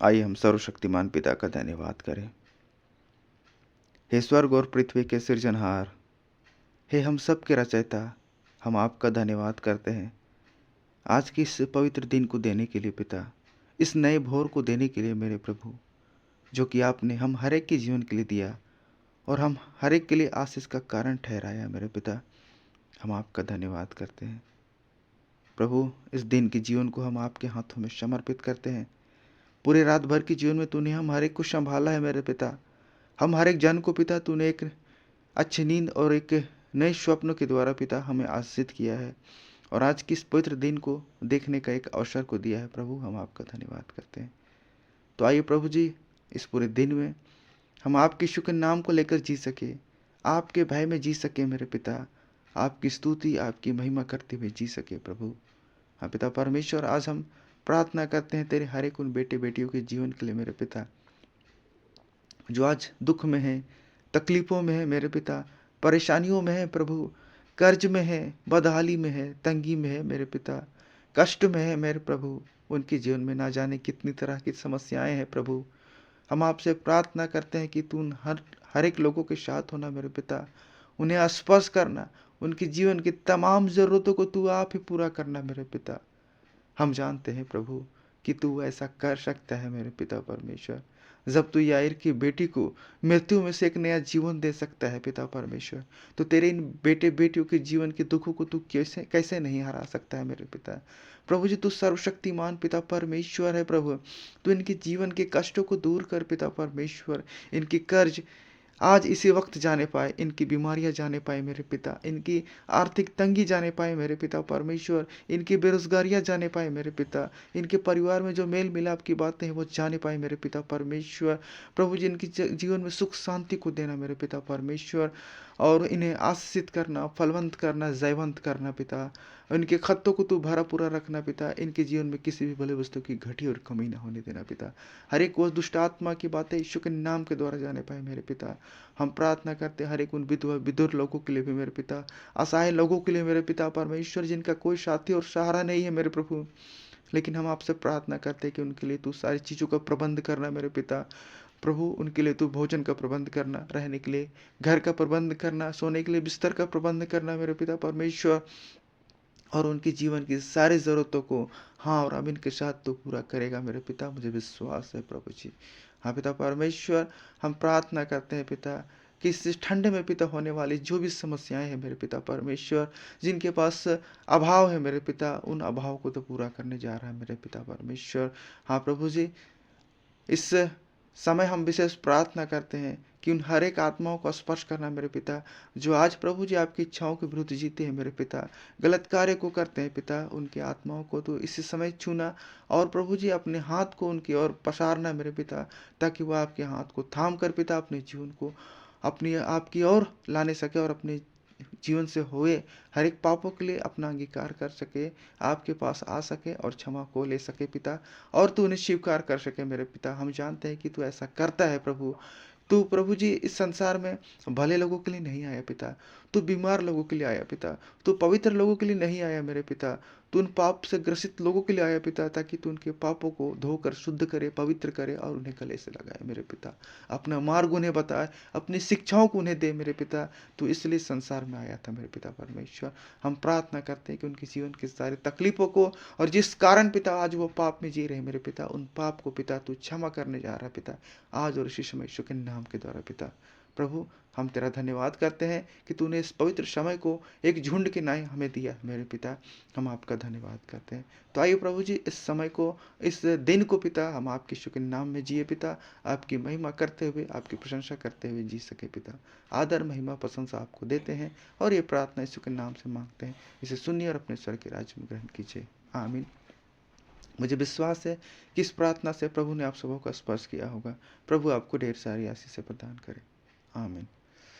आइए हम सर्वशक्तिमान पिता का धन्यवाद करें। हे स्वर्ग और पृथ्वी के सृजनहार, हे हम सब के रचयिता, हम आपका धन्यवाद करते हैं आज की इस पवित्र दिन को देने के लिए पिता, इस नए भोर को देने के लिए मेरे प्रभु, जो कि आपने हम हर एक के जीवन के लिए दिया और हम हर एक के लिए आशीष का कारण ठहराया मेरे पिता। हम आपका धन्यवाद करते हैं प्रभु। इस दिन के जीवन को हम आपके हाथों में समर्पित करते हैं। पूरे रात भर के जीवन में तूने हम हर एक को संभाला है मेरे पिता। हम हर एक जन को पिता तूने एक अच्छी नींद और एक नए स्वप्न के द्वारा पिता हमें आशीषित किया है और आज की इस पवित्र दिन को देखने का एक अवसर को दिया है प्रभु। हम आपका धन्यवाद करते हैं। तो आइए प्रभु जी, इस पूरे दिन में हम आपके शुक्र नाम को लेकर जी सके, आपके भय में जी सके मेरे पिता, आपकी स्तुति आपकी महिमा करते हुए जी सके प्रभु। हाँ पिता परमेश्वर, आज हम प्रार्थना करते हैं तेरे हर एक उन बेटे बेटियों के जीवन के लिए मेरे पिता, जो आज दुख में है, तकलीफ़ों में है मेरे पिता, परेशानियों में है प्रभु, कर्ज में है, बदहाली में है, तंगी में है मेरे पिता, कष्ट में है मेरे प्रभु। उनके जीवन में ना जाने कितनी तरह की समस्याएं हैं प्रभु। हम आपसे प्रार्थना करते हैं कि तू हर एक लोगों के साथ होना मेरे पिता, उन्हें स्पर्श करना, उनके जीवन की तमाम ज़रूरतों को तू आप ही पूरा करना मेरे पिता। हम जानते हैं प्रभु कि तू ऐसा कर सकता है मेरे पिता परमेश्वर। जब तू याईर की बेटी को मृत्यु में से एक नया जीवन दे सकता है पिता परमेश्वर, तो तेरे इन बेटे बेटियों के जीवन के दुखों को तू कैसे कैसे नहीं हरा सकता है मेरे पिता। प्रभु जी, तू सर्वशक्तिमान पिता परमेश्वर है प्रभु। तू इनके जीवन के कष्टों को दूर कर पिता परमेश्वर। इनकी कर्ज आज इसी वक्त जाने पाए, इनकी बीमारियां जाने पाए मेरे पिता, इनकी आर्थिक तंगी जाने पाए मेरे पिता परमेश्वर, इनकी बेरोजगारियां जाने पाए मेरे पिता, इनके परिवार में जो मेल मिलाप की बातें हैं वो जाने पाए मेरे पिता परमेश्वर। प्रभु जी, इनकी जीवन में सुख शांति को देना मेरे पिता परमेश्वर, और इन्हें आशीषित करना, फलवंत करना, जयवंत करना पिता। इनके खत्तों को तू भरा पूरा रखना पिता। इनके जीवन में किसी भी भले वस्तु की घटी और कमी ना होने देना पिता। हर एक वो दुष्ट आत्मा की बातें यीशु के नाम के द्वारा जाने पाए मेरे पिता। हम प्रार्थना करते हैं हर एक उन विधवा विधुर लोगों के लिए भी मेरे पिता, असहाय लोगों के लिए मेरे पिता परमेश्वर, जिनका कोई साथी और सहारा नहीं है मेरे प्रभु। लेकिन हम आपसे प्रार्थना करते हैं कि उनके लिए तू सारी चीज़ों का प्रबंध करना मेरे पिता प्रभु। उनके लिए तू भोजन का प्रबंध करना, रहने के लिए घर का प्रबंध करना, सोने के लिए बिस्तर का प्रबंध करना मेरे पिता परमेश्वर, और उनके जीवन की सारी ज़रूरतों को हाँ और आमीन के साथ तो पूरा करेगा मेरे पिता, मुझे विश्वास है प्रभु जी। हाँ पिता परमेश्वर, हम प्रार्थना करते हैं पिता कि इस ठंड में पिता होने वाली जो भी समस्याएं हैं मेरे पिता परमेश्वर, जिनके पास अभाव है मेरे पिता, उन अभाव को तो पूरा करने जा रहा है मेरे पिता परमेश्वर। हाँ प्रभु जी, इस समय हम विशेष प्रार्थना करते हैं कि उन हर एक आत्माओं को स्पर्श करना मेरे पिता, जो आज प्रभु जी आपकी इच्छाओं के विरुद्ध जीते हैं मेरे पिता, गलत कार्य को करते हैं पिता। उनकी आत्माओं को तो इसी समय छूना और प्रभु जी अपने हाथ को उनकी ओर पसारना मेरे पिता, ताकि वह आपके हाथ को थाम कर पिता अपने जीवन को अपनी आपकी ओर लाने सके और अपने जीवन से हुए हर एक पापों के लिए अपना अंगीकार कर सके, आपके पास आ सके और क्षमा को ले सके पिता, और तू उन्हें स्वीकार कर सके मेरे पिता। हम जानते हैं कि तू ऐसा करता है प्रभु। तू प्रभु जी इस संसार में भले लोगों के लिए नहीं आया पिता, तू बीमार लोगों के लिए आया पिता, तू पवित्र लोगों के लिए नहीं आया मेरे पिता, तू उन पाप से ग्रसित लोगों के लिए आया पिता, ताकि तू उनके पापों को धोकर शुद्ध करे, पवित्र करे और उन्हें गले से लगाए मेरे पिता। अपना मार्ग उन्हें बताए, अपनी शिक्षाओं को उन्हें दे मेरे पिता। तू इसलिए संसार में आया था मेरे पिता परमेश्वर। हम प्रार्थना करते हैं कि उनके जीवन की सारी तकलीफों को, और जिस कारण पिता आज वो पाप में जी रहे मेरे पिता, उन पाप को पिता तू क्षमा करने जा रहा पिता, आज और इसी समय यीशु के नाम के द्वारा पिता। प्रभु, हम तेरा धन्यवाद करते हैं कि तूने इस पवित्र समय को एक झुंड के नाई हमें दिया मेरे पिता। हम आपका धन्यवाद करते हैं। तो आइए प्रभु जी, इस समय को, इस दिन को पिता हम आपके यीशु के नाम में जिए पिता, आपकी महिमा करते हुए, आपकी प्रशंसा करते हुए जी सके पिता। आदर महिमा प्रशंसा आपको देते हैं और ये प्रार्थना यीशु के नाम से मांगते हैं। इसे सुनिए और अपने स्वर के राज्य में ग्रहण कीजिए। आमीन। मुझे विश्वास है कि इस प्रार्थना से प्रभु ने आप सबों का स्पर्श किया होगा। प्रभु आपको ढेर सारी आशीष प्रदान करे। आमीन।